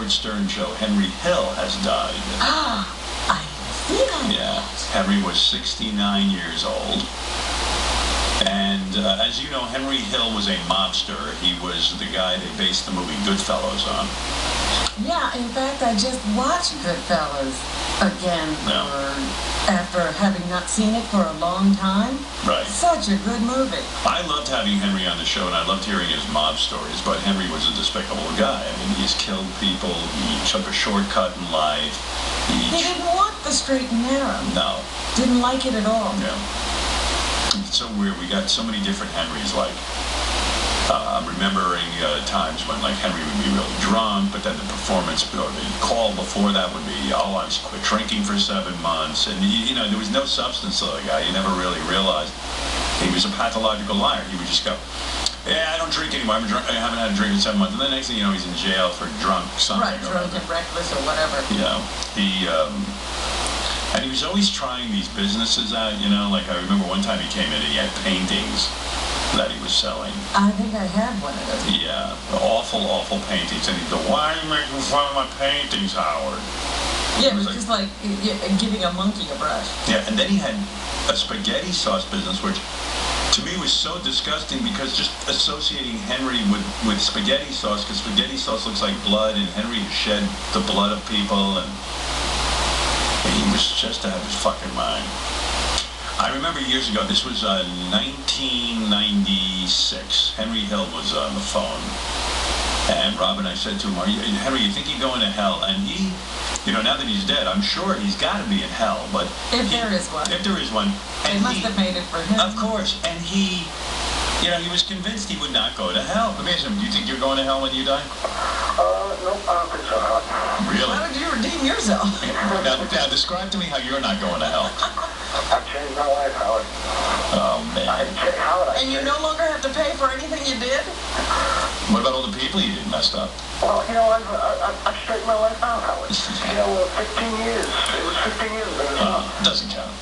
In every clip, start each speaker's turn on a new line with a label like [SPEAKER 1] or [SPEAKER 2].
[SPEAKER 1] Howard Stern show, Henry Hill has died.
[SPEAKER 2] I see that.
[SPEAKER 1] Yeah, Henry was 69 years old. And as you know, Henry Hill was a mobster. He was the guy they based the movie Goodfellas on.
[SPEAKER 2] Yeah, in fact, I just watched Goodfellas again after having not seen it for a long time.
[SPEAKER 1] Right.
[SPEAKER 2] Such a good movie.
[SPEAKER 1] I loved having Henry on the show, and I loved hearing his mob stories, but Henry was a despicable guy. I mean, he's killed people, he took a shortcut in life.
[SPEAKER 2] He didn't want the straight and narrow.
[SPEAKER 1] No.
[SPEAKER 2] Didn't like it at all.
[SPEAKER 1] Yeah. It's so weird. We got so many different Henrys. Like, I'm remembering times when, like, Henry would be really drunk, but then the performance or the call before that would be, oh, I quit drinking for 7 months. And, you know, there was no substance to the guy. You never really realized he was a pathological liar. He would just go, yeah, I don't drink anymore. I haven't had a drink in 7 months. And the next thing you know, he's in jail for drunk something.
[SPEAKER 2] Right, drunk and reckless or whatever.
[SPEAKER 1] You know, and he was always trying these businesses out, you know, like I remember one time he came in and he had paintings that he was selling.
[SPEAKER 2] I think I had one of those.
[SPEAKER 1] Yeah, awful, awful paintings. And he'd go, why are you making fun of my paintings, Howard?
[SPEAKER 2] Yeah, it was just like giving a monkey a brush.
[SPEAKER 1] Yeah, and then he had a spaghetti sauce business, which to me was so disgusting because just associating Henry with spaghetti sauce, because spaghetti sauce looks like blood, and Henry shed the blood of people, and he was just out of his fucking mind. I remember years ago, this was 1996, Henry Hill was on the phone, and Rob and I said to him, Henry, you think you're going to hell? And he, you know, now that he's dead, I'm sure he's got to be in hell, but...
[SPEAKER 2] If there is one.
[SPEAKER 1] If there is one.
[SPEAKER 2] They must have made it for him.
[SPEAKER 1] Of course, and he, you know, he was convinced he would not go to hell. Let me ask him, do you think you're going to hell when you die?
[SPEAKER 3] No, I don't think so.
[SPEAKER 1] Really?
[SPEAKER 2] How did you redeem yourself?
[SPEAKER 1] Now, describe to me how you're not going to hell.
[SPEAKER 3] I've changed my life, Howard.
[SPEAKER 1] Oh, man.
[SPEAKER 2] And you no longer have to pay for anything you did?
[SPEAKER 1] What about all the people you did messed up?
[SPEAKER 3] Well, you know, I've straightened my life out, Howard. You know, 15 years. It was 15 years ago.
[SPEAKER 1] Doesn't count.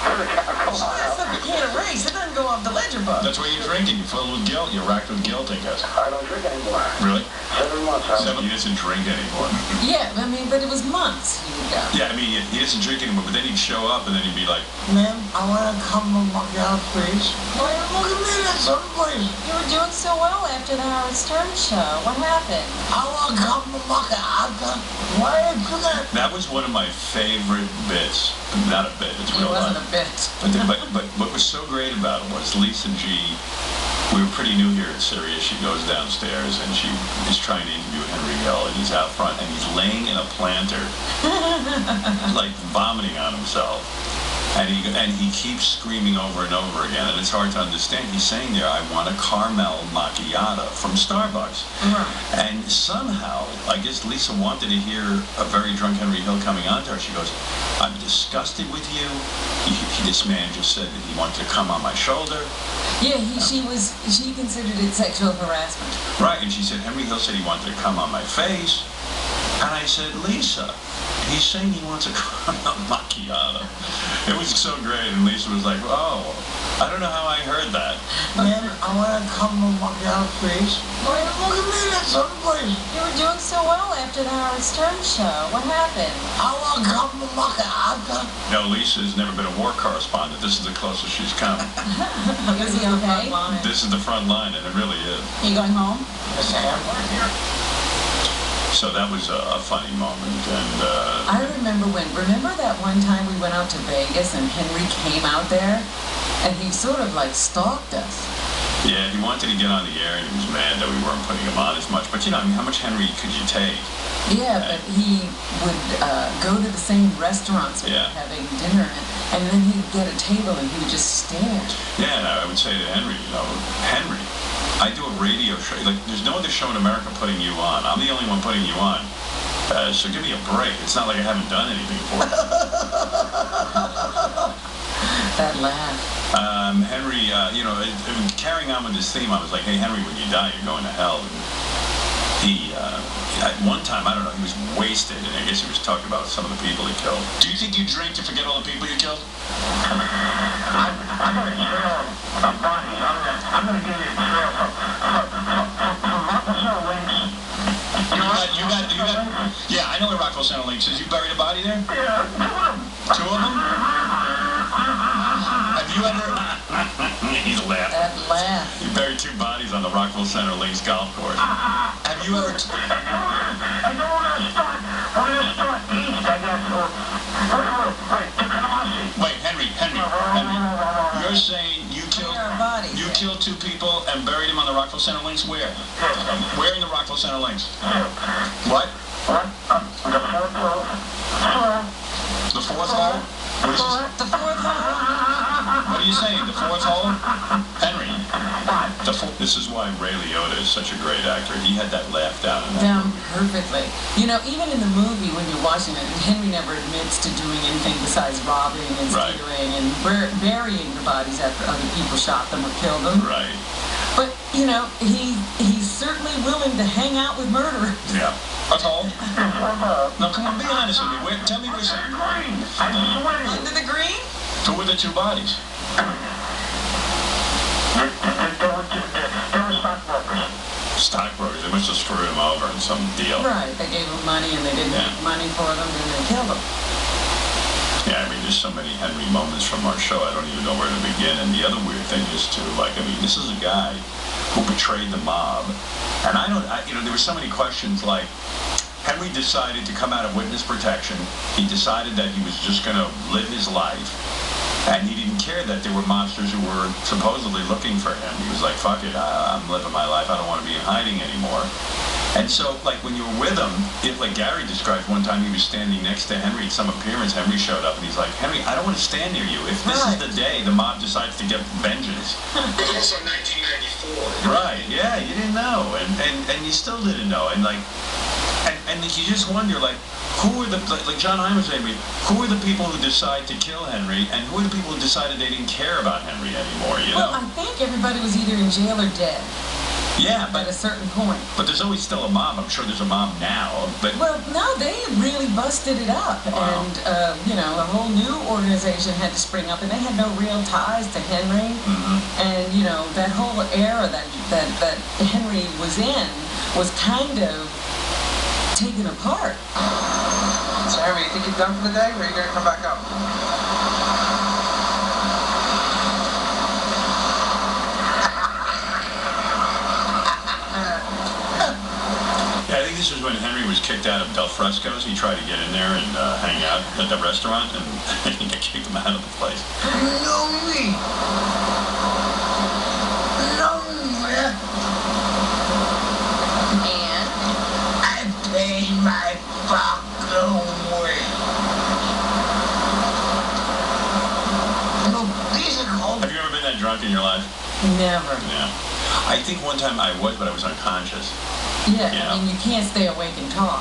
[SPEAKER 2] That's stuff you can't erase. It doesn't go off the ledger book.
[SPEAKER 1] That's why you're drinking. You're filled with guilt. You're racked with guilt, I guess.
[SPEAKER 3] I don't drink anymore.
[SPEAKER 1] Really?
[SPEAKER 3] 7 months, Howard.
[SPEAKER 1] 7 years, doesn't drink anymore.
[SPEAKER 2] Yeah, I mean, but it was months he would go.
[SPEAKER 1] Yeah, I mean, he doesn't drink anymore, but then he'd show up and then he'd be like,
[SPEAKER 4] Ma'am, I want to come to my house, please. Look at me, that's some place.
[SPEAKER 5] You were doing so well after the Howard Stern show. What happened?
[SPEAKER 4] I want to come to my house. Why are you doing that?
[SPEAKER 1] that was one of my favorite bits. Not a bit, it's
[SPEAKER 2] It
[SPEAKER 1] real
[SPEAKER 2] wasn't
[SPEAKER 1] life.
[SPEAKER 2] a bit.
[SPEAKER 1] But what was so great about it was Lisa G. We were pretty new here at Sirius. She goes downstairs and she is trying to interview Henry Hill, and he's out front and he's laying in a planter, like vomiting on himself. And he keeps screaming over and over again, and it's hard to understand. He's saying there, I want a caramel macchiato from Starbucks.
[SPEAKER 2] Right.
[SPEAKER 1] And somehow, I guess Lisa wanted to hear a very drunk Henry Hill coming on to her. She goes, I'm disgusted with you. This man just said that he wanted to come on my shoulder.
[SPEAKER 2] Yeah, she considered it sexual harassment.
[SPEAKER 1] Right, and she said, Henry Hill said he wanted to come on my face. And I said, Lisa, he's saying he wants a caramel macchiato. It was so great, and Lisa was like, oh, I don't know how I heard that.
[SPEAKER 4] Ma'am, I want to come to my house, please. Look at me, that's some place.
[SPEAKER 5] You were doing so well after the Howard Stern show. What happened?
[SPEAKER 4] I want to come to my house.
[SPEAKER 1] No, Lisa's never been a war correspondent. This is the closest she's come.
[SPEAKER 5] Is he okay?
[SPEAKER 1] This is the front line, and it really is.
[SPEAKER 5] Are you going home?
[SPEAKER 4] Yes, I am.
[SPEAKER 1] So that was a funny moment, and
[SPEAKER 2] I remember that one time we went out to Vegas and Henry came out there and he sort of like stalked us.
[SPEAKER 1] yeah, he wanted to get on the air, and he was mad that we weren't putting him on as much. But you know, I mean, how much Henry could you take?
[SPEAKER 2] Yeah, but he would go to the same restaurants we were having dinner at, and then he'd get a table and he would just stare.
[SPEAKER 1] Yeah, and I would say to Henry, you know, Henry, I do a radio show. Like, there's no other show in America putting you on. I'm the only one putting you on. So give me a break. It's not like I haven't done anything for you.
[SPEAKER 2] That laugh.
[SPEAKER 1] Henry, you know, carrying on with this theme, I was like, hey, Henry, when you die, you're going to hell. And he, at one time, I don't know, he was wasted, and I guess he was talking about some of the people he killed. Do you think you drink to forget all the people you killed?
[SPEAKER 3] I'm going to trail a body. I'm going to give you a trail from Officer Wings.
[SPEAKER 1] You're not Yeah, I know where Rockville Center Links is. You buried a body there?
[SPEAKER 3] Yeah,
[SPEAKER 1] Two of them? Have you ever... He's laughing.
[SPEAKER 2] That laugh.
[SPEAKER 1] You buried two bodies on the Rockville Center Links golf course. Have you ever...
[SPEAKER 3] I know we're gonna start east, I guess, or wait,
[SPEAKER 1] Wait, Henry. You're saying you killed...
[SPEAKER 2] Where are bodies?
[SPEAKER 1] You killed two people and buried them on the Rockville Center Links? Where? Where in the Rockville Center Links? What? The fourth hole? What is this?
[SPEAKER 2] The fourth hole?
[SPEAKER 1] What are you saying? The fourth hole? Henry. This is why Ray Liotta is such a great actor. He had that laugh down in that
[SPEAKER 2] Down
[SPEAKER 1] movie.
[SPEAKER 2] perfectly. You know, even in the movie when you're watching it, Henry never admits to doing anything besides robbing and
[SPEAKER 1] Right.
[SPEAKER 2] stealing and burying the bodies after other people shot them or killed them.
[SPEAKER 1] Right.
[SPEAKER 2] But, you know, he's certainly willing to hang out with murderers.
[SPEAKER 1] Yeah. That's all? No, come on, be honest with me. Tell me where's...
[SPEAKER 2] Under the green?
[SPEAKER 1] Who were the two bodies? Stockbrokers. They must have screwed him over in some deal.
[SPEAKER 2] Right. They gave them money and they didn't
[SPEAKER 1] Yeah.
[SPEAKER 2] make money for them and they killed them.
[SPEAKER 1] Yeah, I mean, there's so many Henry moments from our show, I don't even know where to begin. And the other weird thing is, too, like, I mean, this is a guy who betrayed the mob. And there were so many questions, like, Henry decided to come out of witness protection. He decided that he was just going to live his life. And he didn't care that there were mobsters who were supposedly looking for him. He was like, fuck it, I'm living my life. I don't want to be in hiding anymore. And so, like, when you were with him, like Gary described one time, he was standing next to Henry at some appearance. Henry showed up, and he's like, Henry, I don't want to stand near you. If this is the day the mob decides to get vengeance.
[SPEAKER 6] It was also 1994.
[SPEAKER 1] Right, yeah, you didn't know. And you still didn't know. And, like, and you just wonder, like, who are the, like John Hyman was saying, who are the people who decide to kill Henry, and who are the people who decided they didn't care about Henry anymore, you
[SPEAKER 2] Well,
[SPEAKER 1] know?
[SPEAKER 2] I think everybody was either in jail or dead
[SPEAKER 1] Yeah,
[SPEAKER 2] at a certain point.
[SPEAKER 1] But there's always still a mob. I'm sure there's a mob now. But
[SPEAKER 2] Well, no, they really busted it up.
[SPEAKER 1] Wow.
[SPEAKER 2] And, a whole new organization had to spring up, and they had no real ties to Henry. And, that whole era that Henry was in was kind of taken apart.
[SPEAKER 4] So, Henry, you think you're done for the day, or are you going to come back up?
[SPEAKER 1] yeah, I think this was when Henry was kicked out of Del Fresco's. He tried to get in there and hang out at the restaurant, and they kicked him out of the place.
[SPEAKER 4] Lonely.
[SPEAKER 5] And
[SPEAKER 4] I paid my fucking way. No physical.
[SPEAKER 1] Have you ever been that drunk in your life?
[SPEAKER 2] Never.
[SPEAKER 1] Yeah. I think one time I was, but I was unconscious.
[SPEAKER 2] Yeah,
[SPEAKER 1] Yeah.
[SPEAKER 2] I mean, you can't stay awake and talk.